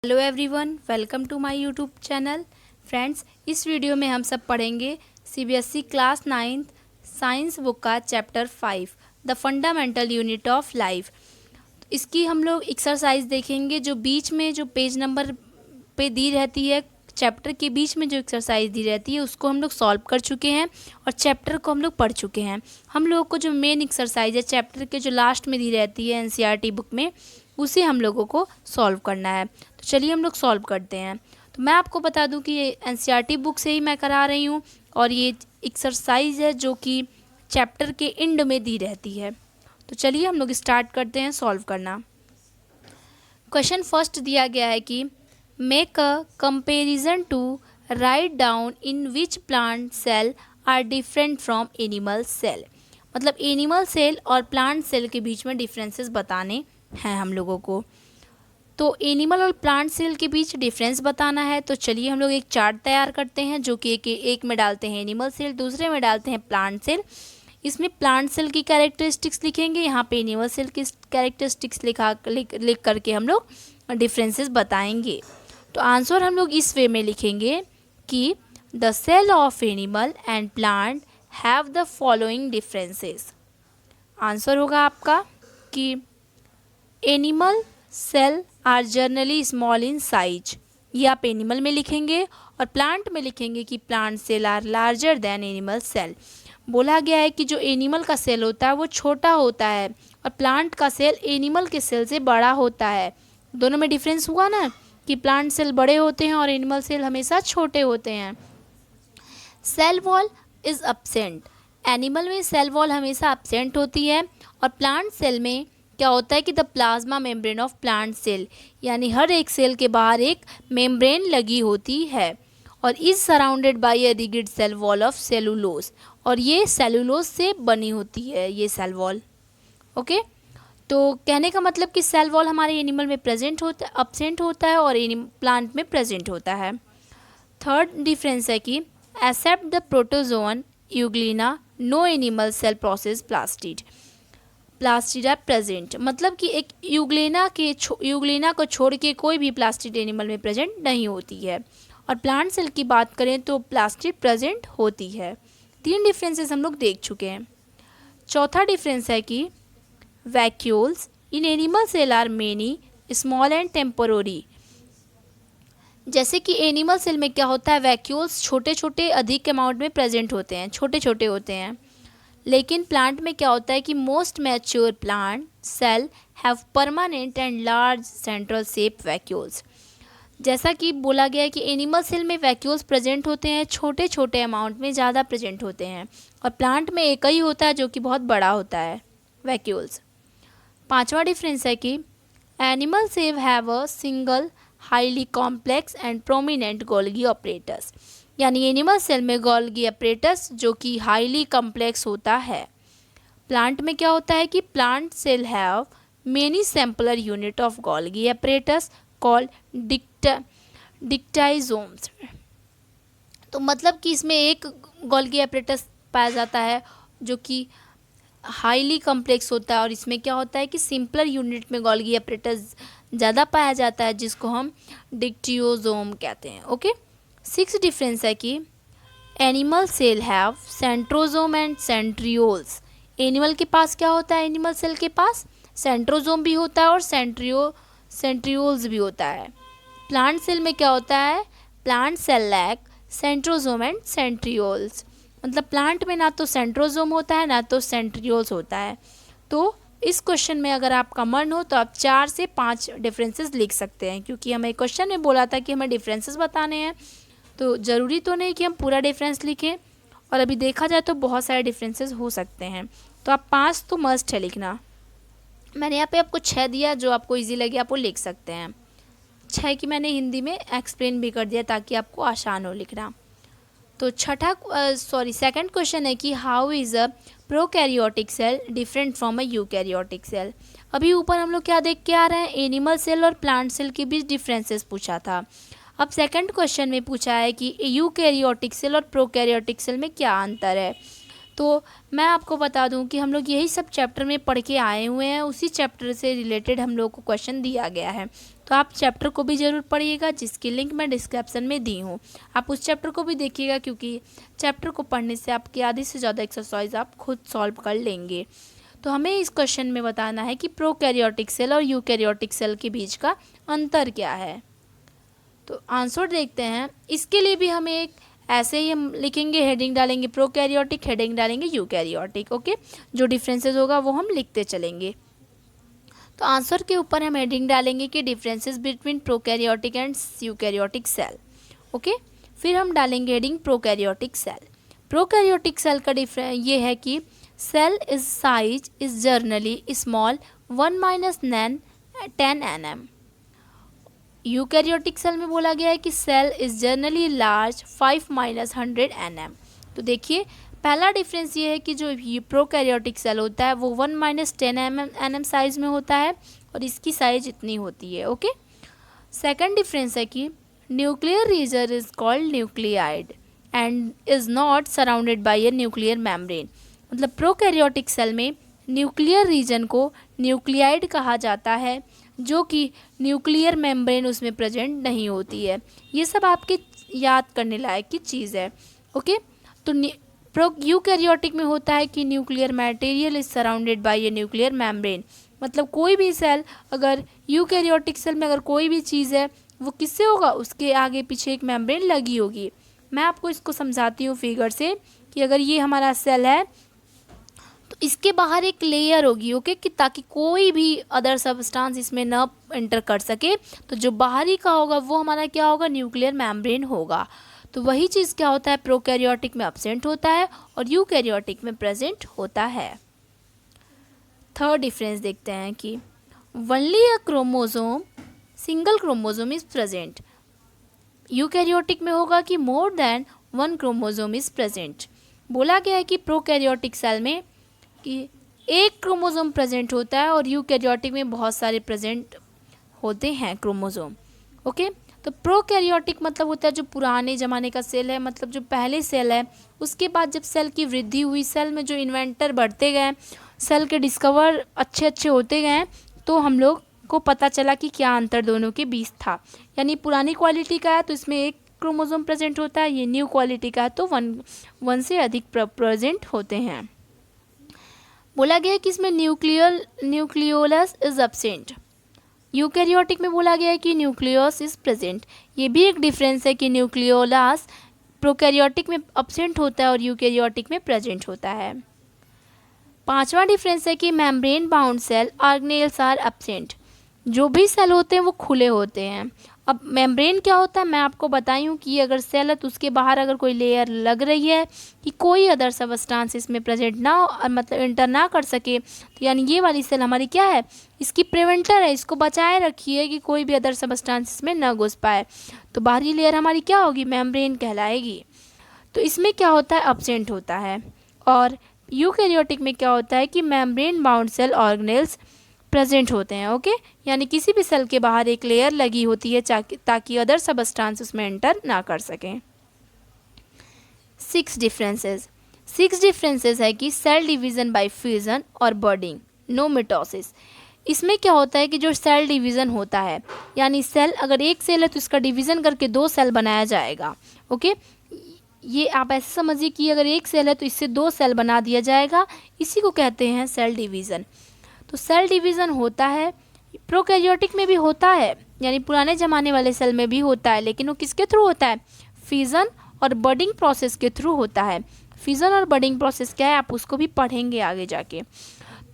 Hello everyone, welcome to my YouTube channel. Friends, इस video में हम सब पढ़ेंगे सीबीएसई क्लास 9 साइंस बुक का chapter 5 the fundamental unit of life. इसकी हम लोग एक्सरसाइज देखेंगे जो बीच में जो पेज नंबर पे दी रहती है, चैप्टर के बीच में जो एक्सरसाइज दी रहती है उसको हम लोग सॉल्व कर चुके हैं और चैप्टर को हम लोग पढ़ चुके हैं। हम लोगों को जो मेन एक्सरसाइज है चैप्टर के जो लास्ट में दी रहती है एनसीईआरटी बुक में, उसे हम लोगों को सॉल्व करना है। तो चलिए हम लोग सॉल्व करते हैं। तो मैं आपको बता दूं कि ये एनसीईआरटी बुक से ही मैं करा रही हूँ और ये एक्सरसाइज है जो कि चैप्टर के एंड में दी रहती है। तो चलिए हम लोग स्टार्ट करते हैं सॉल्व करना। क्वेश्चन फर्स्ट दिया गया है कि make a comparison to write down in which plant cell are different from animal cell. मतलब एनिमल सेल और प्लांट सेल के बीच में डिफरेंसेस बताने हैं हम लोगों को। तो एनिमल और प्लांट सेल के बीच डिफरेंस बताना है। तो चलिए हम लोग एक चार्ट तैयार करते हैं जो कि एक में डालते हैं एनिमल सेल, दूसरे में डालते हैं प्लांट सेल। इसमें प्लांट सेल की कैरेक्टरिस्टिक्स लिखेंगे, यहाँ पे एनिमल सेल की कैरेक्टरिस्टिक्स लिख करके हम लोग डिफरेंसेस बताएंगे। तो आंसर हम लोग इस वे में लिखेंगे कि the cell of animal and plant have the following differences. Answer होगा आपका कि animal cell are generally small in size, ये आप एनिमल में लिखेंगे, और प्लांट में लिखेंगे कि plant cell are larger than animal cell. बोला गया है कि जो एनिमल का सेल होता है वो छोटा होता है और प्लांट का सेल एनिमल के सेल से बड़ा होता है। दोनों में डिफरेंस हुआ ना कि प्लांट सेल बड़े होते हैं और एनिमल सेल हमेशा छोटे होते हैं। Cell wall is absent, animal में सेल वॉल हमेशा एब्सेंट होती है और प्लांट सेल में क्या होता है कि the plasma membrane of plant cell, यानी हर एक सेल के बाहर एक मेम्ब्रेन लगी होती है और is surrounded by a rigid cell wall of cellulose, और ये सेलुलोज से बनी होती है ये सेल वॉल। ओके, तो कहने का मतलब कि सेल वॉल हमारे एनिमल में प्रेजेंट होता है, एब्सेंट होता है, और प्लांट में प्रेजेंट होता है। थर्ड डिफरेंस है कि except the protozoan euglena no animal cell process plastid are present. मतलब कि एक यूग्लिना को छोड़ के कोई भी प्लास्टिड एनिमल में प्रेजेंट नहीं होती है, और प्लांट सेल की बात करें तो प्लास्टिड प्रेजेंट होती है। तीन डिफरेंसेस हम लोग देख चुके हैं। चौथा डिफरेंस है कि vacuoles in animal cell are many small and temporary. जैसे कि एनिमल सेल में क्या होता है, वैक्यूल्स छोटे छोटे अधिक अमाउंट में प्रेजेंट होते हैं, छोटे छोटे होते हैं, लेकिन प्लांट में क्या होता है कि most mature plant cell have permanent and large central shape vacuoles. जैसा कि बोला गया है कि एनिमल सेल में वैक्यूल्स प्रेजेंट होते हैं, छोटे छोटे अमाउंट में ज़्यादा प्रेजेंट होते हैं, और प्लांट में एक ही होता है जो कि बहुत बड़ा होता है वैक्यूल्स। पांचवा डिफरेंस है कि animal cell have a single highly complex and prominent Golgi apparatus, यानी एनिमल सेल में गोल्गी ऑपरेटस जो कि हाईली कॉम्प्लेक्स होता है। प्लांट में क्या होता है कि plant cell have many simpler unit of Golgi apparatus called dictyosomes. तो मतलब कि इसमें एक गोल्गी ऑपरेटस पाया जाता है जो कि हाईली कॉम्प्लेक्स होता है, और इसमें क्या होता है कि सिंपलर यूनिट में गोल्गी ऑपरेटस ज़्यादा पाया जाता है जिसको हम डिक्टियोजोम कहते हैं। ओके, सिक्स डिफरेंस है कि animal cell have centrosome and centrioles. Animal के पास क्या होता है, एनिमल सेल के पास सेंट्रोजोम भी होता है और सेंट्रियोल्स भी होता है। प्लांट सेल में क्या होता है, plant cell lack centrosome and centrioles. मतलब प्लांट में ना तो सेंट्रोजोम होता है ना तो सेंट्रियोल्स होता है। तो इस क्वेश्चन में अगर आपका मन हो तो आप 4 से 5 डिफरेंसेस लिख सकते हैं, क्योंकि हमें क्वेश्चन में बोला था कि हमें डिफरेंसेस बताने हैं, तो ज़रूरी तो नहीं कि हम पूरा डिफरेंस लिखें, और अभी देखा जाए तो बहुत सारे डिफरेंसेस हो सकते हैं। तो आप 5 तो मस्ट है लिखना। मैंने यहाँ पे आपको 6 दिया, जो आपको ईजी लगे आप वो लिख सकते हैं। 6 की मैंने हिंदी में एक्सप्लेन भी कर दिया ताकि आपको आसान हो लिखना। तो सेकंड क्वेश्चन है कि how is a prokaryotic cell different from a eukaryotic cell. अभी ऊपर हम लोग क्या देख के आ रहे हैं, एनिमल सेल और प्लांट सेल के बीच डिफरेंसेस पूछा था। अब सेकंड क्वेश्चन में पूछा है कि यूकैरियोटिक सेल और प्रोकैरियोटिक सेल में क्या अंतर है। तो मैं आपको बता दूं कि हम लोग यही सब चैप्टर में पढ़ के आए हुए हैं, उसी चैप्टर से रिलेटेड हम लोग को क्वेश्चन दिया गया है। तो आप चैप्टर को भी ज़रूर पढ़िएगा, जिसकी लिंक मैं डिस्क्रिप्शन में दी हूँ। आप उस चैप्टर को भी देखिएगा, क्योंकि चैप्टर को पढ़ने से आपकी आधी से ज़्यादा एक्सरसाइज आप खुद सॉल्व कर लेंगे। तो हमें इस क्वेश्चन में बताना है कि प्रोकैरियोटिक सेल और यूकैरियोटिक सेल के बीच का अंतर क्या है। तो आंसर देखते हैं। इसके लिए भी हमें एक ऐसे ही हम लिखेंगे, हेडिंग डालेंगे प्रोकैरियोटिक, हेडिंग डालेंगे यूकैरियोटिक। ओके, जो डिफरेंसेस होगा वो हम लिखते चलेंगे। तो आंसर के ऊपर हम हेडिंग डालेंगे कि differences between prokaryotic and eukaryotic cell. Okay, फिर हम डालेंगे heading prokaryotic cell. Prokaryotic cell का डिफरेंस ये है कि cell is size is generally small 1-10 nm। Eukaryotic cell में बोला गया है कि cell is generally large 5-100 nm। तो देखिए पहला डिफरेंस ये है कि जो प्रोकैरियोटिक सेल होता है वो 1-10 nm साइज में होता है और इसकी साइज इतनी होती है। ओके, सेकंड डिफरेंस है कि nuclear region is called nuclide and is not surrounded by a nuclear membrane. मतलब प्रोकैरियोटिक सेल में न्यूक्लियर रीजन को न्यूक्लियाइड कहा जाता है, जो कि न्यूक्लियर मेम्ब्रेन उसमें प्रेजेंट नहीं होती है। ये सब आपके याद करने लायक की चीज़ है। ओके, तो यूकैरियोटिक में होता है कि nuclear material is surrounded bye a nuclear membrane. मतलब कोई भी सेल, अगर यूकैरियोटिक सेल में अगर कोई भी चीज़ है वो किससे होगा, उसके आगे पीछे एक मेम्ब्रेन लगी होगी। मैं आपको इसको समझाती हूँ फिगर से कि अगर ये हमारा सेल है तो इसके बाहर एक लेयर होगी। ओके, कि ताकि कोई भी अदर सब्सटेंस इसमें न एंटर कर सके। तो जो बाहरी का होगा वो हमारा क्या होगा, न्यूक्लियर मेम्ब्रेन होगा। तो वही चीज़ क्या होता है, प्रोकैरियोटिक में एब्सेंट होता है और यूकैरियोटिक में प्रेजेंट होता है। थर्ड डिफरेंस देखते हैं कि only a chromosome, single chromosome is present. Eukaryotic में होगा कि more than 1 chromosome is present. बोला गया है कि प्रोकैरियोटिक सेल में कि एक क्रोमोसोम प्रेजेंट होता है और यूकैरियोटिक में बहुत सारे प्रेजेंट होते हैं क्रोमोसोम। ओके, तो प्रोकैरियोटिक मतलब होता है जो पुराने ज़माने का सेल है, मतलब जो पहले सेल है। उसके बाद जब सेल की वृद्धि हुई, सेल में जो इन्वेंटर बढ़ते गए, सेल के डिस्कवर अच्छे अच्छे होते गए, तो हम लोग को पता चला कि क्या अंतर दोनों के बीच था। यानी पुरानी क्वालिटी का है तो इसमें एक क्रोमोसोम प्रेजेंट होता है, ये न्यू क्वालिटी का है तो वन से अधिक प्रेजेंट होते हैं। बोला गया है कि इसमें न्यूक्लियोलस इज एब्सेंट। यूकैरियोटिक में बोला गया है कि न्यूक्लियस इज प्रेजेंट। ये भी एक डिफरेंस है कि न्यूक्लियोलस प्रोकैरियोटिक में एब्सेंट होता है और यूकैरियोटिक में प्रेजेंट होता है। पांचवा डिफरेंस है कि membrane bound cell organelles are absent. जो भी सेल होते हैं वो खुले होते हैं। अब मेम्ब्रेन क्या होता है मैं आपको बताई हूँ कि अगर सेल है तो उसके बाहर अगर कोई लेयर लग रही है कि कोई अदर सब्सटेंस इसमें प्रेजेंट ना हो, मतलब इंटर ना कर सके, तो यानी ये वाली सेल हमारी क्या है, इसकी प्रिवेंटर है, इसको बचाए रखी है कि कोई भी अदर सब्सटेंस इसमें ना घुस पाए। तो बाहरी लेयर हमारी क्या होगी, मेम्ब्रेन कहलाएगी। तो इसमें क्या होता है, एब्सेंट होता है। और यूकैरियोटिक में क्या होता है कि membrane bound cell organelles present होते हैं। ओके, यानी किसी भी सेल के बाहर एक लेयर लगी होती है ताकि अदर सब्सटेंस उसमें एंटर ना कर सकें। 6 डिफरेंसेस है कि सेल डिवीजन बाय फ्यूजन और बर्डिंग, नो मिटोसिस। इसमें क्या होता है कि जो सेल डिवीज़न होता है, यानी सेल अगर एक सेल है तो इसका डिवीज़न करके 2 सेल बनाया जाएगा। ओके, ये आप ऐसे समझिए कि अगर एक सेल है तो इससे 2 सेल बना दिया जाएगा, इसी को कहते हैं सेल डिवीज़न। तो सेल डिवीज़न होता है, प्रोकैरियोटिक में भी होता है, यानी पुराने ज़माने वाले सेल में भी होता है, लेकिन वो किसके थ्रू होता है, फिजन और बडिंग प्रोसेस के थ्रू होता है। फिजन और बडिंग प्रोसेस क्या है आप उसको भी पढ़ेंगे आगे जाके।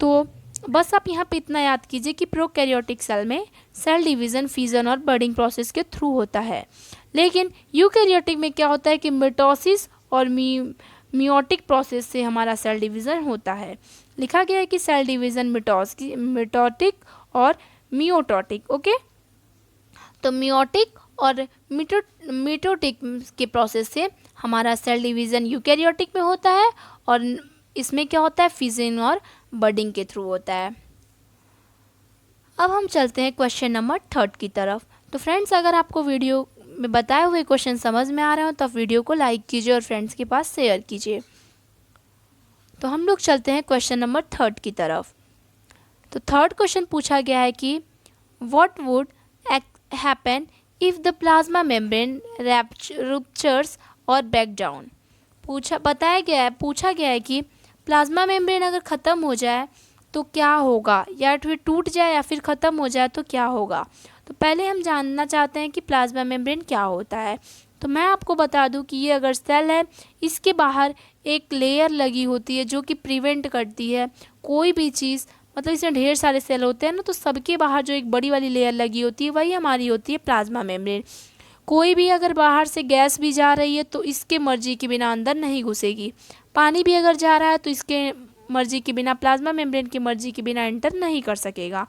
तो बस आप यहाँ पे इतना याद कीजिए कि प्रोकैरियोटिक सेल में सेल डिवीज़न फिजन और बडिंग प्रोसेस के थ्रू होता है, लेकिन यूकैरियोटिक में क्या होता है कि मिटोसिस और मियोटिक प्रोसेस से हमारा सेल डिवीज़न होता है। लिखा गया है कि सेल डिवीज़न मिटोटिक और मियोटोटिक। ओके, तो मियोटिक और मिटोटिक के प्रोसेस से हमारा सेल डिवीज़न यूकैरियोटिक में होता है और इसमें क्या होता है, फिजन और बडिंग के थ्रू होता है। अब हम चलते हैं क्वेश्चन नंबर 3 की तरफ। तो फ्रेंड्स, अगर आपको वीडियो में बताए हुए क्वेश्चन समझ में आ रहे हो तो वीडियो को लाइक कीजिए और फ्रेंड्स के पास शेयर कीजिए। तो हम लोग चलते हैं क्वेश्चन नंबर 3 की तरफ। तो 3rd क्वेश्चन पूछा गया है कि what would happen if the plasma membrane ruptures or break down? पूछा गया है कि प्लाज्मा मेम्ब्रेन अगर ख़त्म हो जाए तो क्या होगा, या फिर टूट जाए या फिर ख़त्म हो जाए तो क्या होगा। तो पहले हम जानना चाहते हैं कि प्लाज्मा मेम्ब्रेन क्या होता है। तो मैं आपको बता दूं कि ये अगर सेल है, इसके बाहर एक लेयर लगी होती है जो कि प्रिवेंट करती है कोई भी चीज़, मतलब इसमें ढेर सारे सेल होते हैं ना, तो सबके बाहर जो एक बड़ी वाली लेयर लगी होती है वही हमारी होती है प्लाज्मा मेम्ब्रेन। कोई भी अगर बाहर से गैस भी जा रही है तो इसके मर्जी के बिना अंदर नहीं घुसेगी। पानी भी अगर जा रहा है तो इसके मर्जी के बिना, प्लाज्मा मेम्ब्रेन की मर्जी के बिना एंटर नहीं कर सकेगा।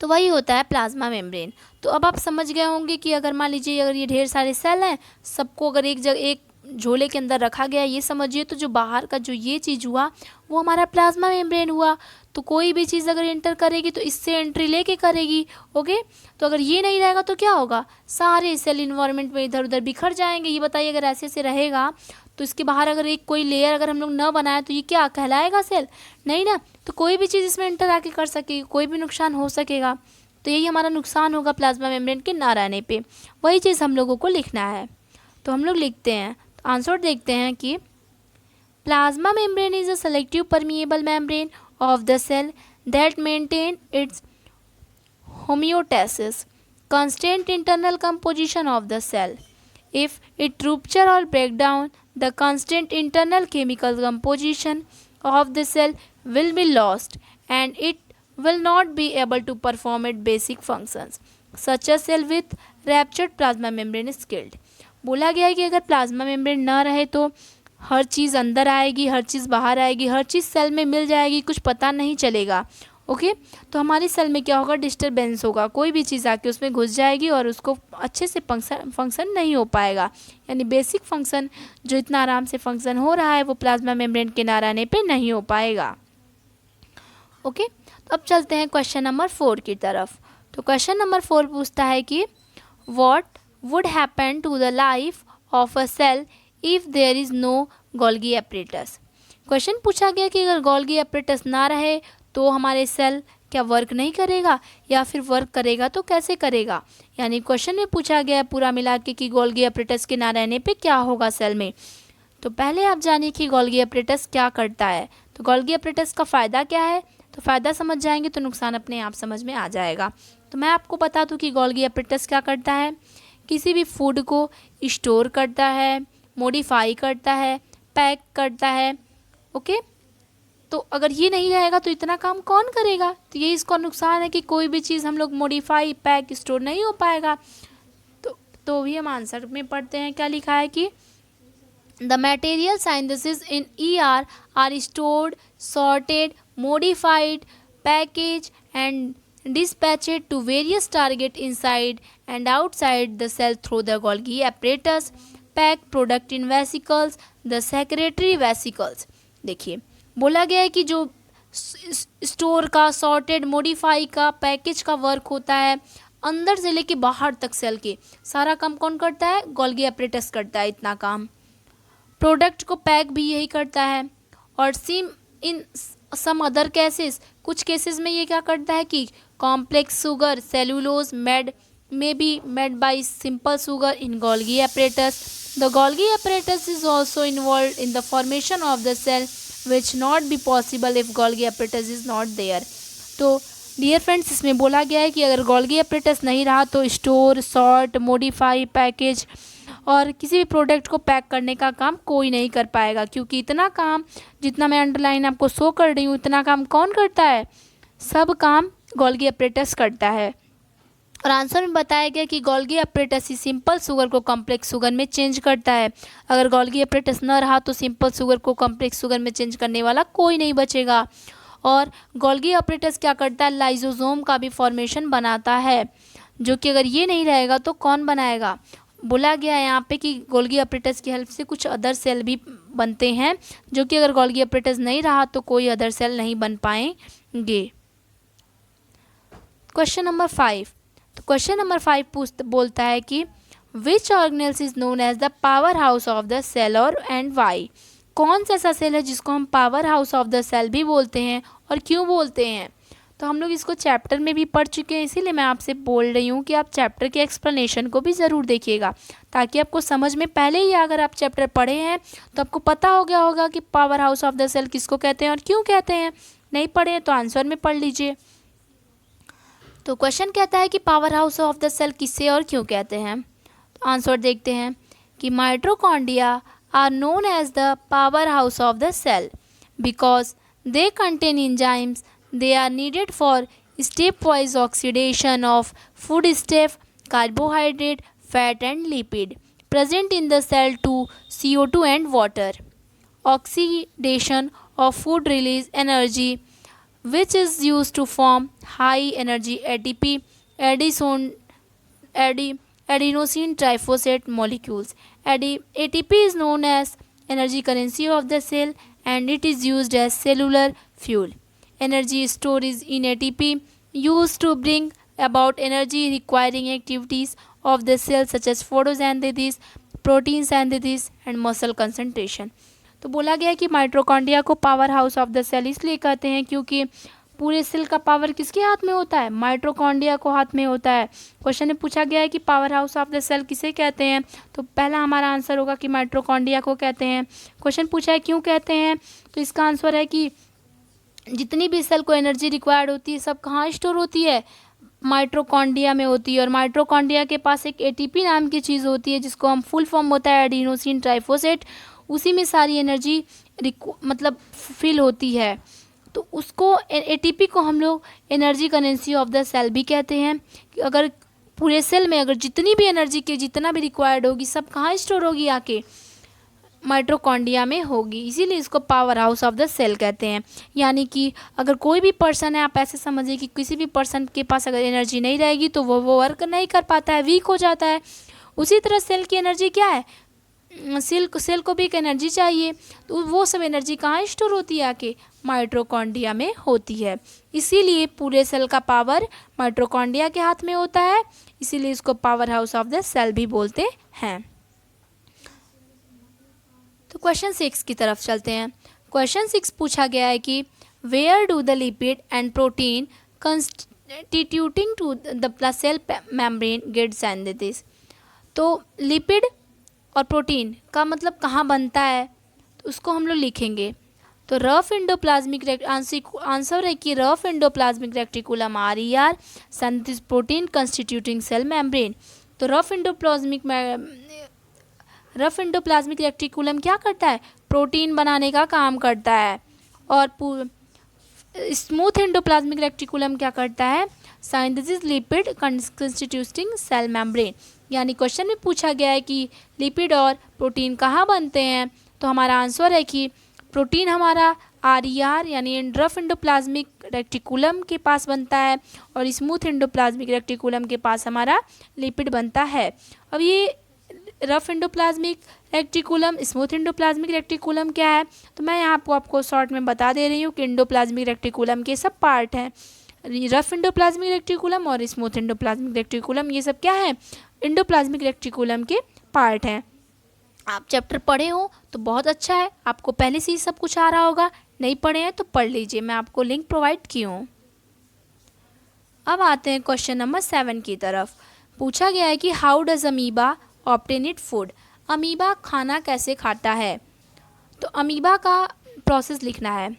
तो वही होता है प्लाज्मा मेम्ब्रेन। तो अब आप समझ गए होंगे कि अगर मान लीजिए अगर ये ढेर सारे सेल हैं, सबको अगर एक जगह एक झोले के अंदर रखा गया, ये समझिए, तो जो बाहर का जो ये चीज़ हुआ वो हमारा प्लाज्मा मेम्ब्रेन हुआ। तो कोई भी चीज़ अगर एंटर करेगी तो इससे एंट्री लेके करेगी। ओके, तो अगर ये नहीं रहेगा तो क्या होगा, सारे सेल इन्वायरमेंट में इधर उधर बिखर जाएंगे। ये बताइए अगर ऐसे से रहेगा तो इसके बाहर अगर एक कोई लेयर अगर हम लोग न बनाए तो ये क्या कहलाएगा, सेल नहीं ना। तो कोई भी चीज़ इसमें एंटर आके कर सकेगी, कोई भी नुकसान हो सकेगा। तो यही हमारा नुकसान होगा प्लाज्मा मेम्ब्रेन के ना रहने पे। वही चीज़ हम लोगों को लिखना है। तो हम लोग लिखते हैं, तो आंसर देखते हैं कि plasma membrane is a selective permeable membrane of the cell that maintain its homeostasis, constant internal composition of the cell. If it rupture or break down, the constant internal chemical composition of the cell will be lost and it will not be able to perform its basic functions. Such a cell with ruptured plasma membrane is killed. बोला गया है कि अगर plasma membrane ना रहे तो हर चीज़ अंदर आएगी, हर चीज़ बाहर आएगी, हर चीज़ सेल में मिल जाएगी, कुछ पता नहीं चलेगा। ओके, तो हमारी सेल में क्या होगा, डिस्टरबेंस होगा, कोई भी चीज़ आके उसमें घुस जाएगी और उसको अच्छे से फंक्शन नहीं हो पाएगा। यानी बेसिक फंक्शन जो इतना आराम से फंक्शन हो रहा है वो प्लाज्मा मेम्ब्रेन के ना रहने पे नहीं हो पाएगा। ओके, तो अब चलते हैं क्वेश्चन नंबर 4 की तरफ। तो क्वेश्चन नंबर 4 पूछता है कि what would happen to the life of a cell if there is no Golgi apparatus. Question पूछा गया कि अगर गोल्गी एपरेटस ना रहे तो हमारे सेल क्या वर्क नहीं करेगा, या फिर वर्क करेगा तो कैसे करेगा। यानी क्वेश्चन में पूछा गया है पूरा मिला के कि गोल्गी एपरेटस के ना रहने पे क्या होगा सेल में। तो पहले आप जानिए कि गोल्गी एपरेटस क्या करता है। तो गोल्गी एपरेटस का फ़ायदा क्या है, तो फ़ायदा समझ जाएंगे तो नुकसान अपने आप समझ में आ जाएगा। तो मैं आपको बता दूँ कि गोल्गी एपरेटस क्या करता है, किसी भी फूड को स्टोर करता है, मॉडिफाई करता है, पैक करता है। ओके, तो अगर ये नहीं रहेगा तो इतना काम कौन करेगा। तो ये इसका नुकसान है कि कोई भी चीज़ हम लोग मॉडिफाई, पैक, स्टोर नहीं हो पाएगा। तो भी हम आंसर में पढ़ते हैं, क्या लिखा है कि the material synthesis in ER are stored, sorted, modified, package and dispatched to various target inside and outside the cell through the Golgi apparatus, pack product in vesicles, the secretory vesicles। देखिए बोला गया है कि जो store का, sorted, modify का, package का work होता है अंदर से लेके बाहर तक सेल के, सारा काम कौन करता है, गोल्गी एपरेटस करता है इतना काम। प्रोडक्ट को पैक भी यही करता है। और इन सम अदर केसेस, कुछ केसेस में ये क्या करता है कि complex sugar, cellulose may be made by simple sugar in Golgi apparatus. The Golgi apparatus is also involved in the formation of the cell, which not be possible if Golgi apparatus is not there. तो dear friends, इसमें बोला गया है कि अगर Golgi apparatus नहीं रहा तो स्टोर, सॉर्ट, मॉडिफाई, पैकेज और किसी भी प्रोडक्ट को पैक करने का काम कोई नहीं कर पाएगा, क्योंकि इतना काम जितना मैं अंडरलाइन आपको शो कर रही हूँ इतना काम कौन करता है, सब काम गोल्गी एपरेटस करता है। और आंसर में बताया गया कि गोल्गी एपरेटस ही सिंपल शुगर को कॉम्प्लेक्स शुगर में चेंज करता है। अगर गोल्गी एपरेटस न रहा तो सिंपल शुगर को कॉम्प्लेक्स शुगर में चेंज करने वाला कोई नहीं बचेगा। और गोल्गी एपरेटस क्या करता है, लाइसोसोम का भी फॉर्मेशन बनाता है, जो कि अगर ये नहीं रहेगा तो कौन बनाएगा। बोला गया है यहाँ पे कि गोल्गी एपरेटस की हेल्प से कुछ अदर सेल भी बनते हैं, जो कि अगर गोल्गी एपरेटस नहीं रहा तो कोई अदर सेल नहीं बन पाएंगे। Question number 5। तो क्वेश्चन नंबर 5 बोलता है कि which organelles is known as the power house of the cell और एंड वाई। कौन सा ऐसा सेल है जिसको हम power house of the cell भी बोलते हैं और क्यों बोलते हैं। तो हम लोग इसको चैप्टर में भी पढ़ चुके हैं, इसीलिए मैं आपसे बोल रही हूँ कि आप चैप्टर के एक्सप्लेनेशन को भी ज़रूर देखिएगा, ताकि आपको समझ में पहले ही अगर आप चैप्टर पढ़े हैं तो आपको पता हो गया होगा कि power house of the cell किसको कहते हैं और क्यों कहते हैं। नहीं पढ़े हैं तो आंसर में पढ़ लीजिए। तो क्वेश्चन कहता है कि power house of the cell किससे और क्यों कहते हैं। तो आंसर देखते हैं कि mitochondria are known as the power house of the cell because they contain enzymes. They are needed for stepwise oxidation of foodstuff, carbohydrate, fat and lipid present in the cell to CO2 and water. Oxidation of food release energy which is used to form high energy ATP, adenosine triphosphate molecules. ATP is known as energy currency of the cell and it is used as cellular fuel. Energy storage in ATP used to bring about energy requiring activities of the cell such as photosynthesis, protein synthesis and muscle concentration. तो बोला गया है कि mitochondria को power house of the cell इसलिए कहते हैं क्योंकि पूरे सेल का पावर किसके हाथ में होता है, माइटोकॉन्ड्रिया को हाथ में होता है। क्वेश्चन में पूछा गया है कि power house of the cell किसे कहते हैं, तो पहला हमारा आंसर होगा कि माइटोकॉन्ड्रिया को कहते हैं। क्वेश्चन पूछा है क्यों कहते हैं, तो इसका आंसर है कि जितनी भी सेल को एनर्जी रिक्वायर्ड होती है सब कहाँ स्टोर होती है, माइटोकॉन्ड्रिया में होती है। और माइटोकॉन्ड्रिया के पास एक एटीपी नाम की चीज़ होती है जिसको हम फुल फॉर्म होता है एडिनोसिन ट्राइफोसेट, उसी में सारी एनर्जी मतलब फिल होती है। तो उसको एटीपी को हम लोग energy currency of the cell भी कहते हैं कि अगर पूरे सेल में अगर जितनी भी एनर्जी के जितना भी रिक्वायर्ड होगी सब कहाँ स्टोर होगी, आके माइटोकॉन्ड्रिया में होगी, इसीलिए इसको power house of the cell कहते हैं। यानी कि अगर कोई भी पर्सन है, आप ऐसे समझिए कि किसी भी पर्सन के पास अगर एनर्जी नहीं रहेगी तो वो वर्क नहीं कर पाता है, वीक हो जाता है। उसी तरह सेल की एनर्जी क्या है, सेल को भी एक एनर्जी चाहिए, तो वो सब एनर्जी कहाँ स्टोर होती है, आके माइटोकॉन्ड्रिया में होती है। इसीलिए पूरे सेल का पावर माइटोकॉन्ड्रिया के हाथ में होता है, इसीलिए इसको power house of the cell भी बोलते हैं। तो क्वेश्चन 6 की तरफ चलते हैं। क्वेश्चन 6 पूछा गया है कि where do the lipid and protein constituting to the cell membrane get synthesis. तो लिपिड और प्रोटीन का मतलब कहाँ बनता है, तो उसको हम लोग लिखेंगे। तो रफ एंडोप्लाज्मिक आंसर है कि rough endoplasmic reticulum RER synthesis protein constituting cell membrane. तो रफ एंडोप्लाज्मिक रेक्टिकुलम क्या करता है, प्रोटीन बनाने का काम करता है। और स्मूथ एंडोप्लाज्मिक रेक्टिकुलम क्या करता है, synthesis lipid constituting cell membrane. यानी क्वेश्चन में पूछा गया है कि लिपिड और प्रोटीन कहाँ बनते हैं, तो हमारा आंसर है कि प्रोटीन हमारा RER यानी रफ एंडोप्लाज्मिक रेक्टिकुलम के पास बनता है और स्मूथ एंडोप्लाज्मिक रेक्टिकुलम के पास हमारा लिपिड बनता है। अब ये rough endoplasmic reticulum smooth endoplasmic reticulum क्या है, तो मैं यहाँ आपको शॉर्ट में बता दे रही हूँ कि एंडोप्लाज्मिक रेक्टिकुलम के सब पार्ट हैं। रफ एंडोप्लाज्मिक रेक्टिकुलम और स्मूथ एंडोप्लाज्मिक रेक्टिकुलम ये सब क्या है, एंडोप्लाज्मिक रेक्टिकुलम के पार्ट हैं। आप चैप्टर पढ़े हो तो बहुत अच्छा है, आपको पहले से ही सब कुछ आ रहा होगा। नहीं पढ़े हैं तो पढ़ लीजिए, मैं आपको लिंक प्रोवाइड की हूँ। अब आते हैं क्वेश्चन नंबर 7 की तरफ। पूछा गया है कि how does amoeba obtain it food. Amoeba खाना कैसे खाता है, तो अमीबा का प्रोसेस लिखना है।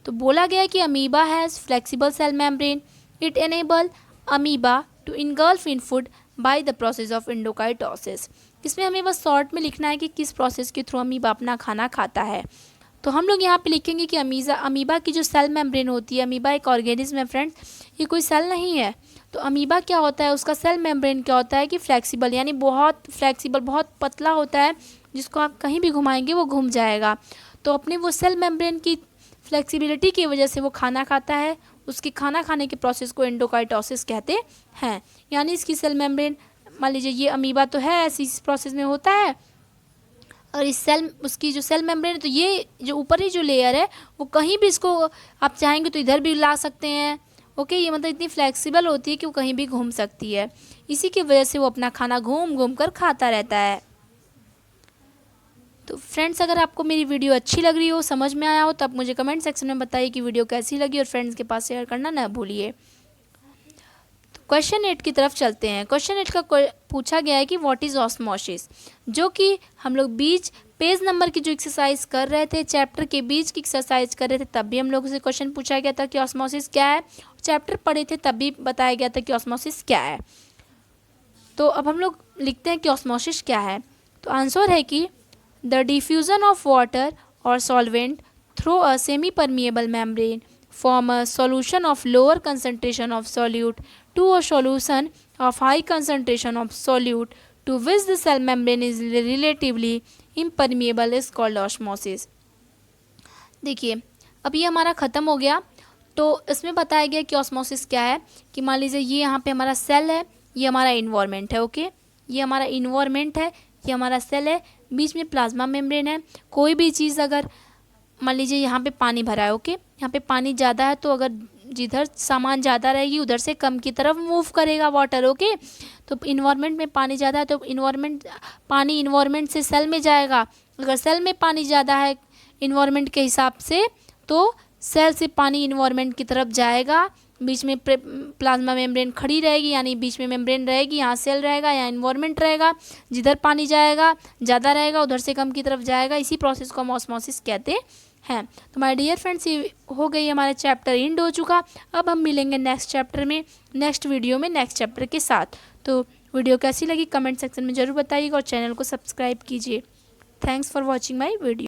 तो बोला गया है कि amoeba has flexible cell membrane, it enable amoeba to engulf in food by the process of endocytosis. इसमें हमें बस शॉर्ट में लिखना है कि किस प्रोसेस के थ्रू अमीबा अपना खाना खाता है। तो हम लोग यहाँ पे लिखेंगे कि अमीबा की जो सेल मेम्ब्रेन होती है, अमीबा एक ऑर्गेनिज्म है फ्रेंड्स, ये कोई सेल नहीं है। तो अमीबा क्या होता है, उसका सेल मेम्ब्रेन क्या होता है कि फ्लेक्सिबल, यानी बहुत फ्लेक्सिबल, बहुत पतला होता है, जिसको आप कहीं भी घुमाएंगे वो घूम जाएगा। तो अपने वो सेल मेम्ब्रेन की फ्लेक्सिबिलिटी की वजह से वो खाना खाता है। उसके खाना खाने के प्रोसेस को एंडोकाइटोसिस कहते हैं। यानी इसकी सेल मेम्ब्रेन, मान लीजिए ये अमीबा तो है, ऐसी इस प्रोसेस में होता है, और इस उसकी जो सेल मेम्ब्रेन है, तो ये जो ऊपर ही जो लेयर है वो कहीं भी इसको आप चाहेंगे तो इधर भी ला सकते हैं। ओके, ये मतलब इतनी फ्लेक्सिबल होती है कि वो कहीं भी घूम सकती है। इसी की वजह से वो अपना खाना घूम घूम कर खाता रहता है। तो फ्रेंड्स, अगर आपको मेरी वीडियो अच्छी लग रही हो, समझ में आया हो, तो आप मुझे कमेंट सेक्शन में बताइए कि वीडियो कैसी लगी और फ्रेंड्स के पास शेयर करना ना भूलिए। क्वेश्चन 8 की तरफ चलते हैं। क्वेश्चन 8 का पूछा गया है कि व्हाट इज़ ऑस्मोसिस, जो कि हम लोग बीच पेज नंबर की जो एक्सरसाइज कर रहे थे, चैप्टर के बीच की एक्सरसाइज कर रहे थे, तब भी हम लोग से क्वेश्चन पूछा गया था कि ऑस्मोसिस क्या है। चैप्टर पढ़े थे तब भी बताया गया था कि ऑस्मोसिस क्या है। तो अब हम लोग लिखते हैं कि ऑस्मोसिस क्या है। तो आंसर है कि द डिफ्यूजन ऑफ वाटर और solvent through a semi permeable membrane form a solution of lower concentration of solute to a solution of high concentration of solute to which the cell membrane is relatively impermeable is called osmosis। देखिए, अब ये हमारा ख़त्म हो गया। तो इसमें बताया गया कि ऑस्मोसिस क्या है कि मान लीजिए ये यहाँ पे हमारा सेल है, ये हमारा इन्वायरमेंट है। ओके, ये हमारा इन्वायरमेंट है, ये हमारा सेल है, बीच में प्लाज्मा मेम्ब्रेन है। कोई भी चीज़ अगर मान लीजिए यहाँ पे पानी भरा है, ओके, यहाँ पे पानी ज़्यादा है, तो अगर जिधर सामान ज़्यादा रहेगी उधर से कम की तरफ मूव करेगा वाटर। ओके, तो इन्वायरमेंट में पानी ज़्यादा है तो पानी इन्वायरमेंट से सेल में जाएगा। अगर सेल में पानी ज़्यादा है इन्वायरमेंट के हिसाब से, तो सेल से पानी इन्वायरमेंट की तरफ जाएगा। बीच में प्लाज्मा मेम्ब्रेन खड़ी रहेगी, यानी बीच में मेम्ब्रेन रहेगी, यहाँ सेल रहेगा, यहाँ इन्वायरमेंट रहेगा। जिधर पानी जाएगा ज़्यादा रहेगा उधर से कम की तरफ जाएगा। इसी प्रोसेस को हम ऑस्मोसिस कहते हैं। तो माय डियर फ्रेंड्स, ये हो गई हमारा चैप्टर एंड हो चुका। अब हम मिलेंगे नेक्स्ट चैप्टर में, नेक्स्ट वीडियो में, नेक्स्ट चैप्टर के साथ। तो वीडियो कैसी लगी कमेंट सेक्शन में ज़रूर बताइएगा और चैनल को सब्सक्राइब कीजिए। Thanks for watching my video.